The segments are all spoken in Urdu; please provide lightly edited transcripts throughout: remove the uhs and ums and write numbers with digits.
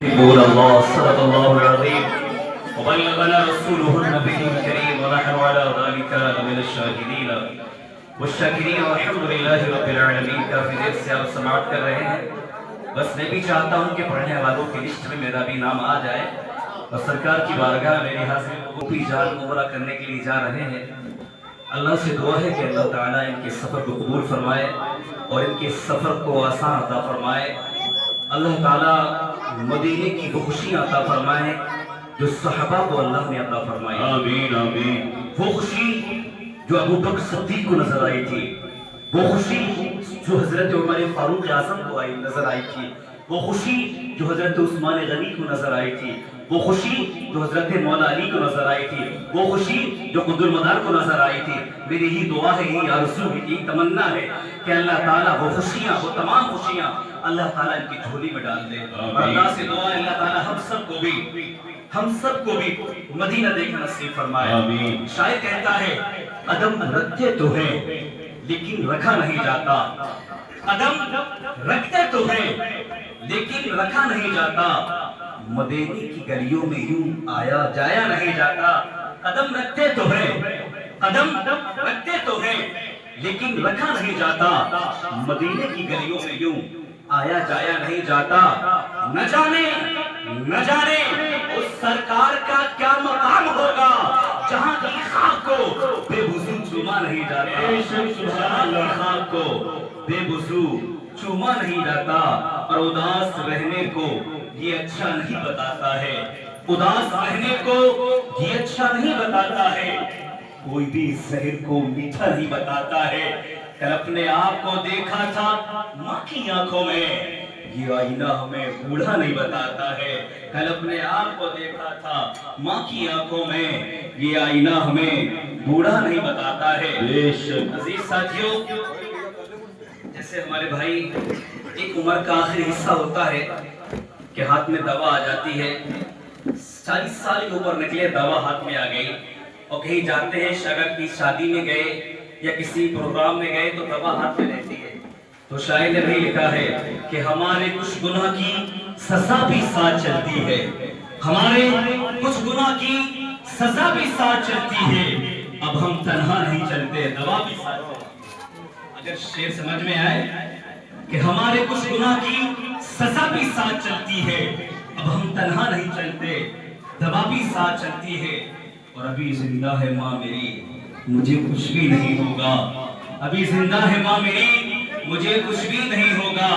قول الله صدق الله العظيم وبلغنا رسوله النبي الكريم ونحن على ذلك من الشاهدين والشاکرین والحمد للہ رب العالمین. کافی دیر سے آپ سماعت کر رہے ہیں. بس میں بھی چاہتا ہوں کہ پڑھنے والوں کی لسٹ میں میرا بھی نام آ جائے اور سرکار کی بارگاہ میری حاضری کو بھی جان عمرہ کرنے کے لیے جا رہے ہیں. اللہ سے دعا ہے کہ اللہ تعالیٰ ان کے سفر کو قبول فرمائے اور ان کے سفر کو آسان عطا فرمائے. اللہ تعالیٰ مدینے کی وہ خوشیاں عطا فرمائے جو صحابہ کو اللہ نے عطا فرمائی. آمین آمین. وہ خوشی جو ابو بکر صدیق کو نظر آئی تھی، وہ خوشی جو حضرت عمر فاروق اعظم کو نظر آئی تھی، وہ خوشی جو حضرت عثمان غنی کو نظر آئی تھی، وہ خوشی جو حضرت مولا علی کو نظر آئی تھی، وہ خوشی جو قطب المدار کو نظر آئی تھی. میری ہی دعا ہے، یہ آرزو ہے، یہ تمنا ہے کہ اللہ تعالیٰ وہ خوشیاں، وہ تمام خوشیاں اللہ تعالیٰ ان کی جھولی میں ڈال دے. اور اللہ سے دعا ہے اللہ تعالیٰ ہم سب کو بھی مدینہ دیکھنا نصیب فرمائے. آمین. شاعر کہتا ہے قدم رکھتے تو ہیں لیکن رکھا نہیں جاتا. قدم رکھتے تو ہیں لیکن رکھا نہیں جاتا. مدینے کی گلیوں میں یوں آیا جایا نہیں جاتا. قدم رکھتے تو ہیں لیکن رکھا نہیں جاتا. مدینے کی گلیوں میں یوں آیا جایا نہیں جاتا. نہ جانے اس سرکار کا کیا مقام ہوگا جہاں کی خاک کو بے وضو چوما نہیں جاتا. جہاں کی خاک کو بے وضو چوما نہیں جاتا. اور اداس رہنے کو یہ اچھا نہیں بتاتا ہے. اداس رہنے کو یہ اچھا نہیں بتاتا ہے. کوئی بھی زہر کو میٹھا نہیں بتاتا ہے. کل اپنے آپ کو دیکھا تھا ماں کی آنکھوں میں، یہ آئینہ ہمیں بوڑھا نہیں بتاتا ہے. کل اپنے آپ کو دیکھا تھا ماں کی آنکھوں میں، یہ آئینہ ہمیں بوڑھا نہیں بتاتا ہے. عزیز ساتھیوں، جیسے ہمارے بھائی، ایک عمر کا آخری حصہ ہوتا ہے کہ ہاتھ میں دوا آ جاتی ہے. 40 سال کی عمر نکلے، دوا ہاتھ میں آ گئی اور کہیں جاتے ہیں، شاگرد کی شادی میں گئے یا کسی پروگرام میں گئے تو دوا ہاتھ میں رہتی ہے. تو شاعر نے بھی لکھا ہے کہ ہمارے کچھ گناہ کی سزا بھی ساتھ چلتی ہے. ہمارے کچھ گناہ کی سزا بھی ساتھ چلتی ہے. اب ہم تنہا نہیں چلتے، دوا بھی ساتھ چلتی ہے. اگر شعر سمجھ میں آئے کہ ہمارے کچھ گناہ کی سزا بھی ساتھ چلتی ہے، اب ہم تنہا نہیں چلتے، دوا بھی ساتھ چلتی ہے. اور ابھی زندہ ہے ماں میری، مجھے کچھ بھی نہیں ہوگا. ابھی زندہ ہے ماں میری، مجھے کچھ بھی نہیں ہوگا.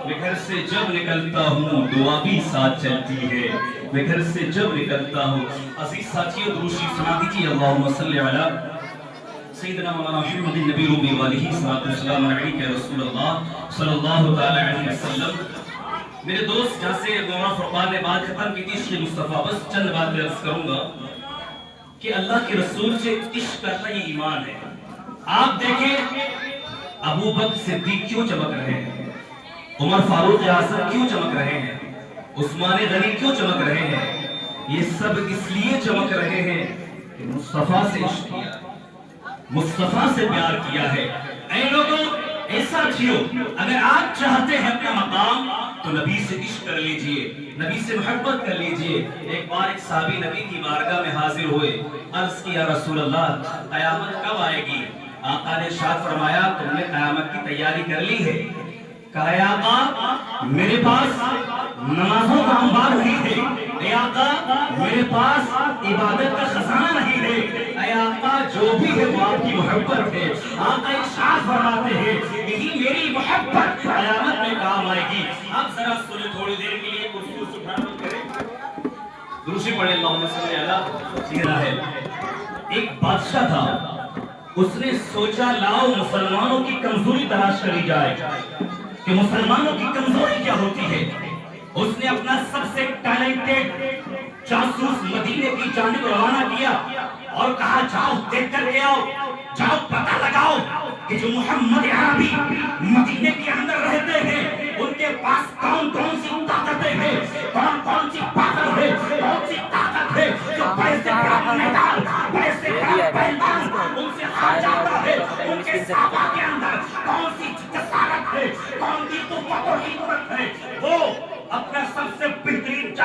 میں گھر سے جب نکلتا ہوں دعا بھی ساتھ چلتی ہے. میں گھر سے جب نکلتا ہوں. عزیز ساتھیوں، درود شریف سنا دیجیے. اللہم صلی علی سیدنا مولانا محمد النبی ربی والہ صلاۃ والسلام علیک یا رسول اللہ صلی اللہ تعالی علیہ وسلم. میرے دوست، جہاں سے مولانا فرقان نے بات ختم کی تھی، عشق مصطفیٰ، بس چند باتیں عرض کروں گا کہ اللہ کے رسول سے عشق کرنا یہ ایمان ہے. آپ دیکھیں ابو بکر صدیق کیوں چمک رہے ہیں، عمر فاروق اعظم کیوں چمک رہے ہیں، عثمان غنی کیوں چمک رہے ہیں. یہ سب اس لیے چمک رہے ہیں کہ مصطفیٰ سے عشق کیا، مصطفیٰ سے پیار کیا ہے. اے لوگوں، اے ساتھیوں، اگر آپ چاہتے ہیں اپنا مقام تو نبی سے عشق کر لیجئے، نبی سے محبت کر لیجئے. ایک بار ایک صحابی نبی کی بارگاہ میں حاضر ہوئے. عرض کیا رسول اللہ، قیامت کب آئے گی؟ آقا نے ارشاد فرمایا، تم نے قیامت کی تیاری کر لی ہے. کہا اے آقا، میرے پاس نمازوں کا انبار نہیں ہے. اے آقا، میرے پاس عبادت کا خزانہ نہیں ہے. اے آقا، جو بھی ہے وہ آپ کی محبت ہے. آقا ارشاد فرماتے ہیں، یہی میری محبت قیامت میں کام آئے گی. آپ ذرا سنیں تھوڑی دیر کے لیے، کرسی کو اٹھا مت کریں، درود پڑھیں. اللہم صلی علی سیدنا ہے. ایک بادشاہ تھا، اس نے سوچا لاؤ مسلمانوں کی کمزوری تلاش کری جائے کہ مسلمانوں کی کمزوری کیا ہوتی ہے. اس نے اپنا سب سے ٹیلنٹڈ جاسوس مدینے کی جانب روانہ کیا اور کہا جاؤ دیکھ کر کے آؤ، جاؤ پتہ لگاؤ کہ جو محمد عربی مدینے کے اندر رہتے ہیں ان کے پاس کون کون سی طاقتیں ہیں، کون کون سی پاور ہے، کون سی طاقت ہے جو بڑے سے بڑا میدان، بڑے سے بڑا پہلوان ان سے ہار جاتا ہے. ان کے صحابہ کے اندر کون سی جسارت ہے، کون سی قوت و حکمت ہے. وہ اپنا سب سے بہترین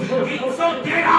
313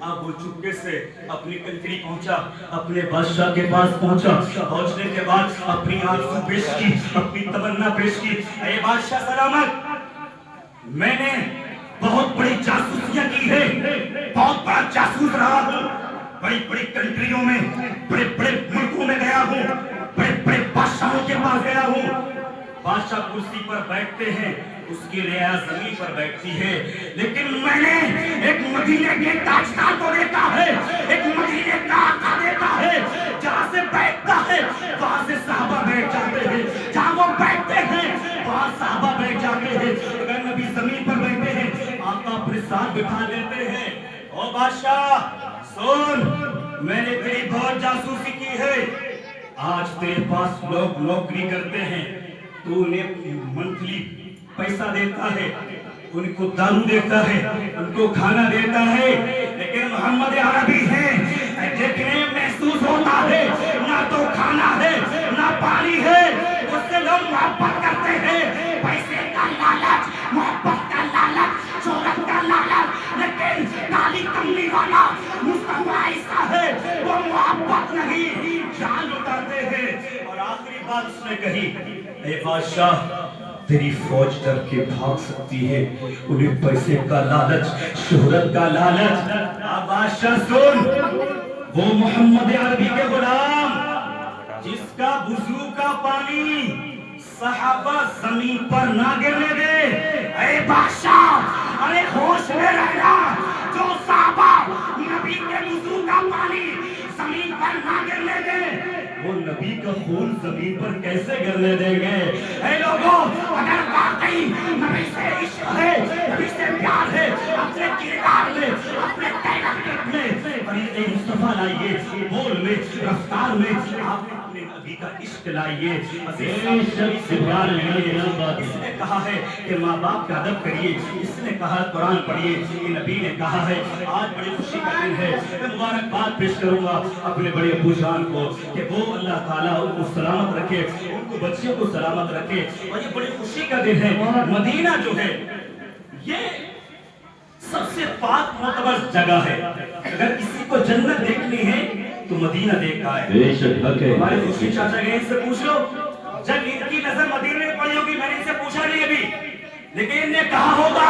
اب وہ چپکے سے اپنی کنکری پہنچا، اپنے بادشاہ کے پاس پہنچا، پہنچنے کے بعد اپنی آرزو پیش کی، اپنی تمنا پیش کی، اے بادشاہ سلامت، میں نے بہت بڑی جاسوسیاں کی ہے، بہت بڑا جاسوس رہا ہوں، بڑی بڑی کنٹریوں میں، بڑے بڑے ملکوں میں گیا ہوں، بڑے بڑے بادشاہوں کے پاس گیا ہوں۔ بادشاہ کرسی پر بیٹھتے ہیں، اس کی رعایا زمین پر بیٹھتی ہے، لیکن میں نے ایک مدینے کے تاجدار کو دیکھا ہے، ایک مدینے کا آقا دیکھا ہے، جہاں سے بیٹھتا ہے وہاں سے صحابہ بیٹھ جاتے ہیں، جہاں وہ بیٹھتے ہیں وہاں صحابہ بیٹھ جاتے ہیں، اگر نبی زمین پر بیٹھے ہیں آقا اپنے ساتھ بٹھا لیتے ہیں۔ او بادشاہ سن، میں نے تیری بہت جاسوسی کی ہے، آج تیرے پاس لوگ نوکری کرتے ہیں، تو انہیں منتھلی پیسہ دیتا ہے، ان کو دارو دیتا ہے، ان کو کھانا دیتا ہے، لیکن محمد عربی ہے، دیکھنے محسوس ہوتا ہے، نہ تو کھانا ہے نہ پانی ہے، اس سے لوگ محبت کرتے ہیں، پیسے کا لالچ، محبت کا لالچ، شہرت کا لالچ، لیکن کالی کملی والا مصطفیٰ ایسا ہے، وہ محبت نہیں، جان لٹاتے ہیں۔ اور آخری بات اس نے کہی، اے بادشاہ تیری فوج ڈر کے بھاگ سکتی ہے، انہیں پیسے کا لالچ، شہرت کا لالچ۔ بادشاہ سن، وہ محمد عربی کے غلام جس کا وضو کا پانی صحابہ زمین پر نہ گرنے دے، اے بادشاہ ارے ہوش میں رہنا، جو صحابہ نبی کے وضو کا پانی زمین پر نہ گرنے دے، وہ نبی کا خون زمین پر کیسے گرنے دیں گے؟ اے لوگوں، اگر واقعی نبی سے عشق ہے، نبی سے پیار ہے، اپنے کردار میں، اپنے کیریکٹر میں طریقے مصطفیٰ لائیے، بول میں، رفتار میں آپ اپنے نبی کا عشق لائیے، اس نے کہا ہے کہ ماں باپ کا ادب کریے، اس نے کہا قرآن پڑھیے، یہ نبی نے کہا ہے۔ آج بڑی خوشی کا دن ہے، میں مبارکباد پیش کروں گا اپنے بڑے ابو جان کو کہ وہ اللہ تعالیٰ ان کو سلامت رکھے، ان کو بچیوں کو سلامت رکھے، اور یہ بڑی خوشی کا دن ہے۔ مدینہ جو ہے یہ سب سے پاک معتبر جگہ ہے، اگر کسی کو جنت دیکھنی ہے تو مدینہ دیکھ آئے۔ ہمارے خوشی چاچا گئے ان سے پوچھ لو، جب ان کی نظر مدینہ میں پڑی ہوگی، میں نے ان سے پوچھا نہیں ابھی، لیکن ان نے کہا ہوگا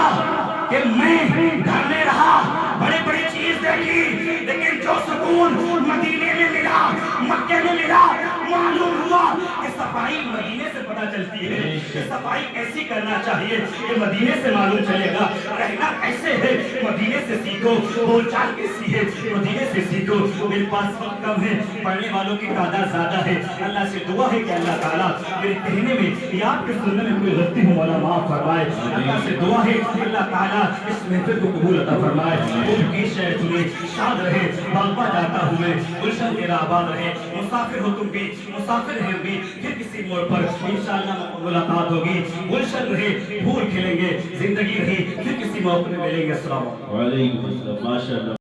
کہ میں گھر میں رہا، بڑی بڑی چیز دیکھی، لیکن جو سکون مدینے میں ملا، مکے میں ملا، معلوم ہوا کہ صفائی مدینے سے پتہ چلتی ہے، کہ صفائی کیسی کرنا چاہیے یہ مدینے سے معلوم چلے گا، رہنا کیسے ہے مدینے سے سیکھو، بول چال کیسی ہے مدینے سے سیکھو۔ میرے پاس وقت کم ہے، پڑھنے والوں کی تعداد زیادہ ہے، اللہ سے دعا ہے کہ اللہ تعالیٰ میرے کہنے میں یا آپ کے سننے میں کوئی غلطی ہو مولا معاف فرمائے، اللہ سے دعا ہے اللہ تعالیٰ اس محفل کو قبول عطا فرمائے۔ ان کی شہر تمہیں شاد رہے، باغبا جاتا ہوں میں، گلشن تیرا آباد رہے، مسافر ہو تم بھی، مسافر ہیں بھی، پھر کسی موڑ پر انشاءاللہ ملاقات ہوگی، گلشن رہے، پھول کھلیں گے، زندگی رہی، پھر کسی موقع میں ملیں گے۔ السلام علیکم۔ وعلیکم السلام، ماشاءاللہ۔